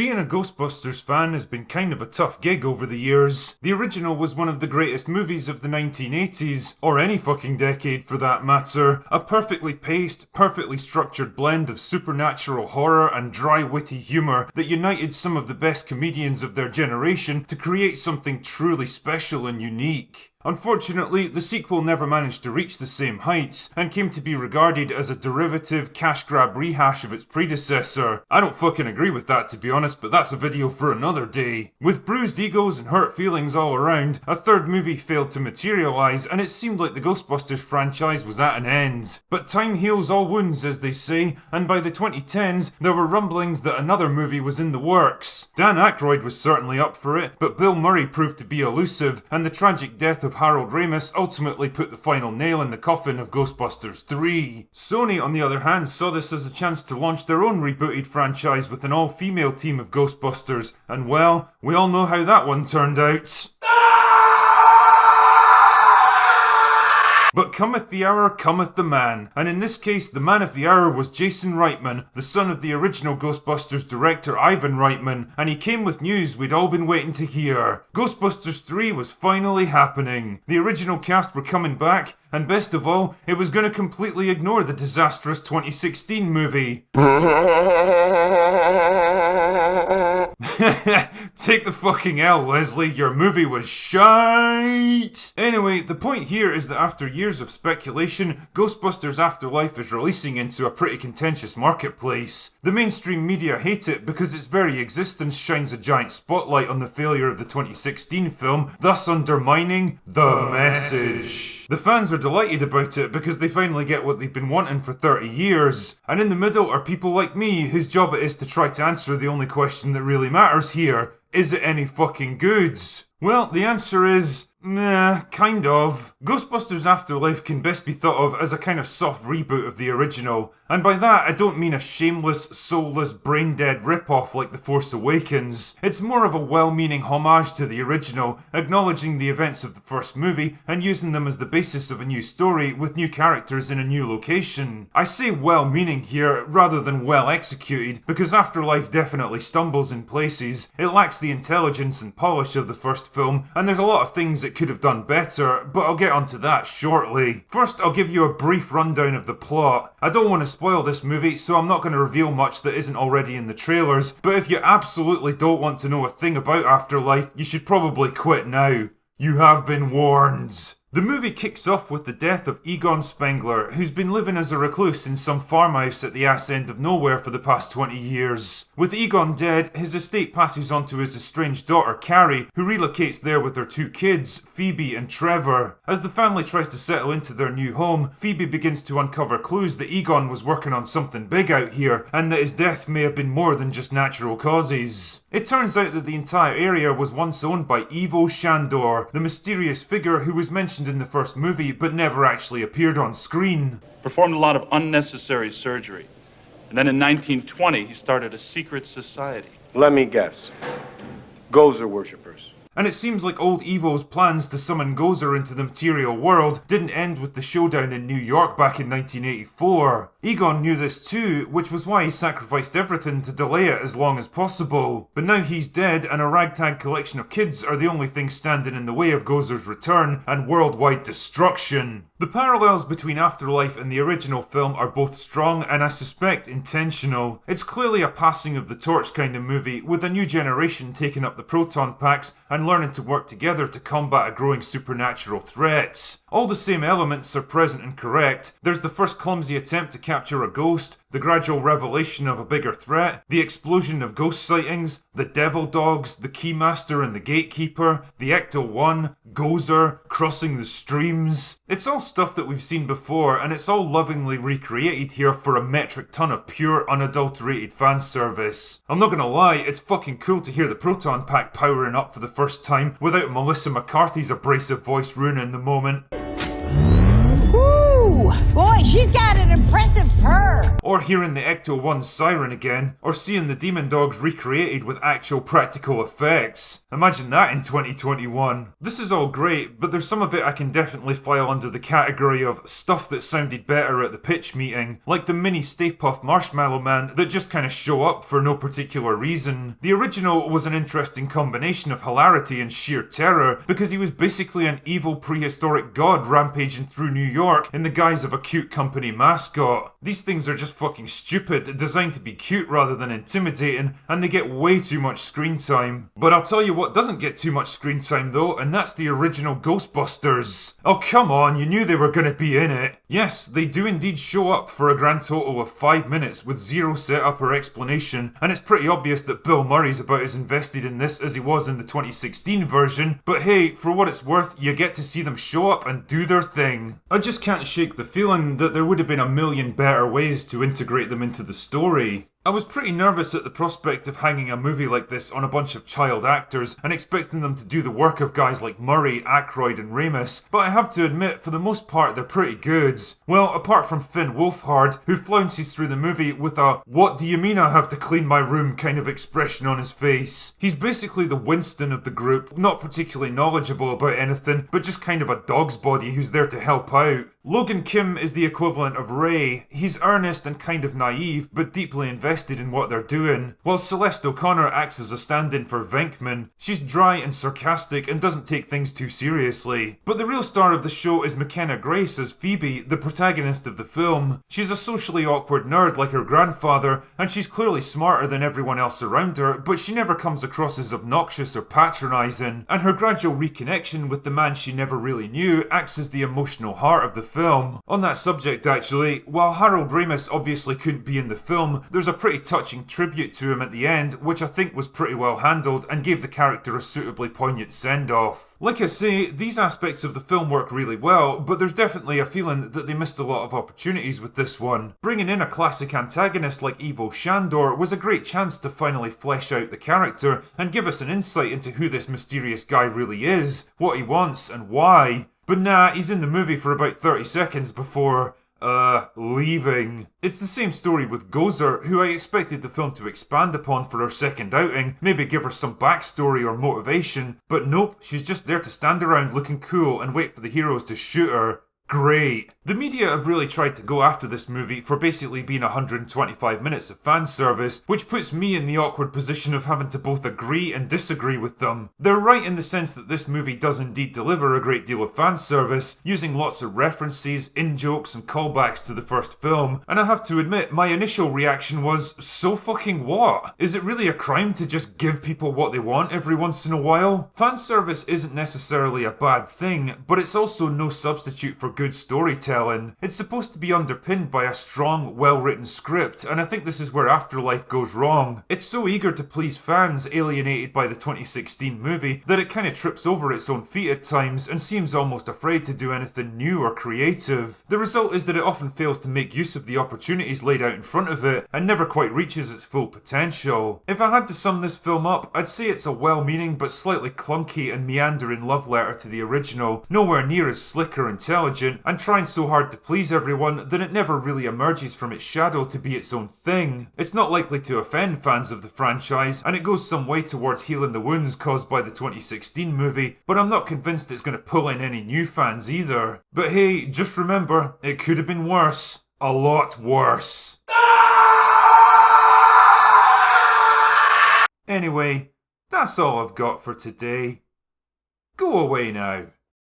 Being a Ghostbusters fan has been kind of a tough gig over the years. The original was one of the greatest movies of the 1980s, or any fucking decade for that matter. A perfectly paced, perfectly structured blend of supernatural horror and dry witty humour that united some of the best comedians of their generation to create something truly special and unique. Unfortunately, the sequel never managed to reach the same heights, and came to be regarded as a derivative, cash grab rehash of its predecessor. I don't fucking agree with that, to be honest, but that's a video for another day. With bruised egos and hurt feelings all around, a third movie failed to materialise, and it seemed like the Ghostbusters franchise was at an end. But time heals all wounds, as they say, and by the 2010s, there were rumblings that another movie was in the works. Dan Aykroyd was certainly up for it, but Bill Murray proved to be elusive, and the tragic death of Harold Ramis ultimately put the final nail in the coffin of Ghostbusters 3. Sony, on the other hand, saw this as a chance to launch their own rebooted franchise with an all-female team of Ghostbusters, and well, we all know how that one turned out. But cometh the hour, cometh the man. And in this case, the man of the hour was Jason Reitman, the son of the original Ghostbusters director Ivan Reitman, and he came with news we'd all been waiting to hear. Ghostbusters 3 was finally happening. The original cast were coming back, and best of all, it was going to completely ignore the disastrous 2016 movie. Take the fucking L, Leslie, your movie was shite! Anyway, the point here is that after years of speculation, Ghostbusters Afterlife is releasing into a pretty contentious marketplace. The mainstream media hate it because its very existence shines a giant spotlight on the failure of the 2016 film, thus undermining the message. The fans are delighted about it because they finally get what they've been wanting for 30 years. And in the middle are people like me whose job it is to try to answer the only question that really matters here. Is it any fucking good? Well, the answer is... nah, kind of. Ghostbusters Afterlife can best be thought of as a kind of soft reboot of the original, and by that I don't mean a shameless, soulless, brain-dead rip-off like The Force Awakens. It's more of a well-meaning homage to the original, acknowledging the events of the first movie and using them as the basis of a new story with new characters in a new location. I say well-meaning here rather than well-executed because Afterlife definitely stumbles in places. It lacks the intelligence and polish of the first film, and there's a lot of things it could have done better, but I'll get onto that shortly. First, I'll give you a brief rundown of the plot. I don't want to spoil this movie, so I'm not going to reveal much that isn't already in the trailers, but if you absolutely don't want to know a thing about Afterlife, you should probably quit now. You have been warned. The movie kicks off with the death of Egon Spengler, who's been living as a recluse in some farmhouse at the ass end of nowhere for the past 20 years. With Egon dead, his estate passes on to his estranged daughter Carrie, who relocates there with her two kids, Phoebe and Trevor. As the family tries to settle into their new home, Phoebe begins to uncover clues that Egon was working on something big out here, and that his death may have been more than just natural causes. It turns out that the entire area was once owned by Ivo Shandor, the mysterious figure who was mentioned in the first movie but never actually appeared on screen. Performed a lot of unnecessary surgery. And then in 1920, he started a secret society. Let me guess. Gozer worshippers. And it seems like old Evo's plans to summon Gozer into the material world didn't end with the showdown in New York back in 1984. Egon knew this too, which was why he sacrificed everything to delay it as long as possible. But now he's dead, and a ragtag collection of kids are the only things standing in the way of Gozer's return and worldwide destruction. The parallels between Afterlife and the original film are both strong and I suspect intentional. It's clearly a passing of the torch kind of movie, with a new generation taking up the proton packs and learning to work together to combat a growing supernatural threat. All the same elements are present and correct. There's the first clumsy attempt to capture a ghost, the gradual revelation of a bigger threat, the explosion of ghost sightings, the devil dogs, the keymaster and the gatekeeper, the Ecto-1, Gozer, crossing the streams. It's all stuff that we've seen before, and it's all lovingly recreated here for a metric ton of pure, unadulterated fan service. I'm not gonna lie, it's fucking cool to hear the proton pack powering up for the first time without Melissa McCarthy's abrasive voice ruining the moment. Woo! Boy, boy, she's got an impressive purr. Or hearing the Ecto-1 siren again, or seeing the demon dogs recreated with actual practical effects. Imagine that in 2021. This is all great, but there's some of it I can definitely file under the category of stuff that sounded better at the pitch meeting, like the mini Stay Puft Marshmallow Man that just kind of show up for no particular reason. The original was an interesting combination of hilarity and sheer terror, because he was basically an evil prehistoric god rampaging through New York in the guise of a cute company mascot. These things are just fucking stupid, designed to be cute rather than intimidating, and they get way too much screen time. But I'll tell you what doesn't get too much screen time though, and that's the original Ghostbusters. Oh come on, you knew they were gonna be in it. Yes, they do indeed show up for a grand total of 5 minutes with zero setup or explanation, and it's pretty obvious that Bill Murray's about as invested in this as he was in the 2016 version, but hey, for what it's worth, you get to see them show up and do their thing. I just can't shake the feeling that there would have been a million better ways to integrate them into the story. I was pretty nervous at the prospect of hanging a movie like this on a bunch of child actors and expecting them to do the work of guys like Murray, Aykroyd and Ramis, but I have to admit, for the most part, they're pretty good. Well, apart from Finn Wolfhard, who flounces through the movie with a "what do you mean I have to clean my room" kind of expression on his face. He's basically the Winston of the group, not particularly knowledgeable about anything, but just kind of a dog's body who's there to help out. Logan Kim is the equivalent of Ray. He's earnest and kind of naive, but deeply invested in what they're doing. While Celeste O'Connor acts as a stand-in for Venkman, she's dry and sarcastic and doesn't take things too seriously. But the real star of the show is McKenna Grace as Phoebe, the protagonist of the film. She's a socially awkward nerd like her grandfather, and she's clearly smarter than everyone else around her, but she never comes across as obnoxious or patronising, and her gradual reconnection with the man she never really knew acts as the emotional heart of the film. On that subject actually, while Harold Ramis obviously couldn't be in the film, there's a pretty touching tribute to him at the end, which I think was pretty well handled and gave the character a suitably poignant send-off. Like I say, these aspects of the film work really well, but there's definitely a feeling that they missed a lot of opportunities with this one. Bringing in a classic antagonist like Ivo Shandor was a great chance to finally flesh out the character and give us an insight into who this mysterious guy really is, what he wants and why. But nah, he's in the movie for about 30 seconds before, leaving. It's the same story with Gozer, who I expected the film to expand upon for her second outing, maybe give her some backstory or motivation, but nope, she's just there to stand around looking cool and wait for the heroes to shoot her. Great. The media have really tried to go after this movie for basically being 125 minutes of fan service, which puts me in the awkward position of having to both agree and disagree with them. They're right in the sense that this movie does indeed deliver a great deal of fan service, using lots of references, in-jokes and callbacks to the first film, and I have to admit, my initial reaction was, so fucking what? Is it really a crime to just give people what they want every once in a while? Fan service isn't necessarily a bad thing, but it's also no substitute for good storytelling. It's supposed to be underpinned by a strong, well-written script, and I think this is where Afterlife goes wrong. It's so eager to please fans alienated by the 2016 movie that it kind of trips over its own feet at times and seems almost afraid to do anything new or creative. The result is that it often fails to make use of the opportunities laid out in front of it and never quite reaches its full potential. If I had to sum this film up, I'd say it's a well-meaning but slightly clunky and meandering love letter to the original, nowhere near as slick or intelligent, and trying so hard to please everyone that it never really emerges from its shadow to be its own thing. It's not likely to offend fans of the franchise, and it goes some way towards healing the wounds caused by the 2016 movie, but I'm not convinced it's going to pull in any new fans either. But hey, just remember, it could have been worse. A lot worse. Anyway, that's all I've got for today. Go away now.